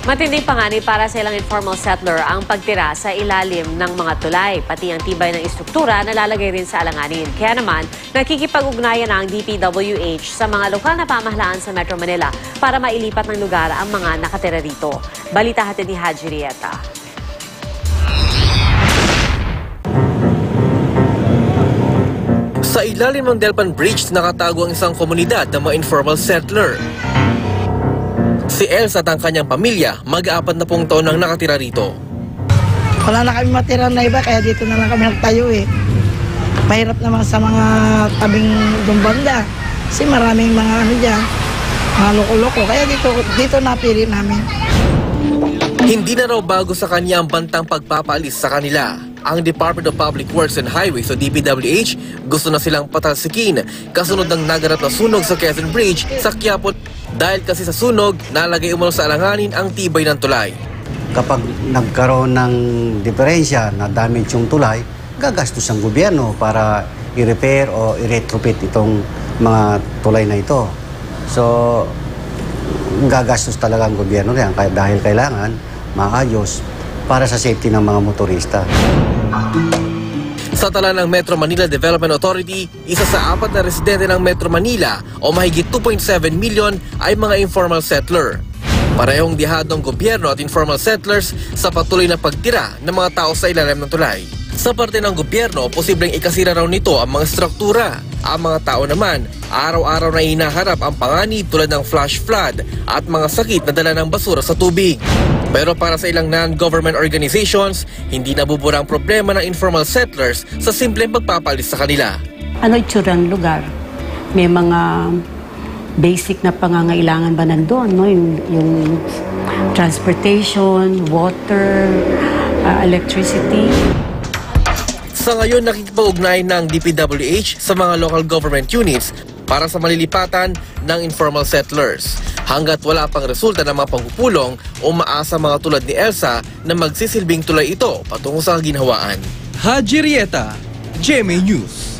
Matinding panganib para sa ilang informal settler ang pagtira sa ilalim ng mga tulay. Pati ang tibay ng istruktura nalalagay rin sa alanganin. Kaya naman, nakikipag-ugnayan ang DPWH sa mga lokal na pamahalaan sa Metro Manila para mailipat ng lugar ang mga nakatira rito. Balita hatid ni Haji Rieta. Sa ilalim ng Delpan Bridge, nakatago ang isang komunidad ng mga informal settler. Si Elsa at ang kanyang pamilya, mag-aapat na pong taon nang nakatira rito. Wala na kami matira na iba, kaya dito na lang kami nagtayo eh. Mahirap naman sa mga tabing dumbanda. Kasi maraming mga ano dyan, mga loko-loko. Kaya dito napili namin. Hindi na raw bago sa kanya ang bantang pagpapaalis sa kanila. Ang Department of Public Works and Highways o DPWH gusto na silang patalsikin kasunod ng naganap na sunog sa Quezon Bridge sa Quiapo. Dahil kasi sa sunog, nalagay umano sa alanganin ang tibay ng tulay. Kapag nagkaroon ng diferensya na damage yung tulay, gagastos ang gobyerno para i-repair o i-retrofit itong mga tulay na ito. So, gagastos talaga ang gobyerno yan dahil kailangan maayos para sa safety ng mga motorista. Sa tala ng Metro Manila Development Authority, isa sa 4 na residente ng Metro Manila o mahigit 2.7 million ay mga informal settler. Parehong dihado ang gobyerno at informal settlers sa patuloy na pagtira ng mga tao sa ilalim ng tulay. Sa parte ng gobyerno, posibleng ikasira raw nito ang mga struktura. Ang mga tao naman, araw-araw na hinaharap ang panganib tulad ng flash flood at mga sakit na dala ng basura sa tubig. Pero para sa ilang non-government organizations, hindi nabubura ang problema ng informal settlers sa simpleng pagpapalis sa kanila. Ano itsura ng lugar? May mga basic na pangangailangan ba nandoon? No? Yung transportation, water, electricity. Sa ngayon, nakikipag-ugnay ng DPWH sa mga local government units para sa malilipatan ng informal settlers. Hanggat wala pang resulta ng mga pagpupulong, umaasa mga tulad ni Elsa na magsisilbing tulay ito patungo sa ginhawaan. Haji Rieta, GMA News.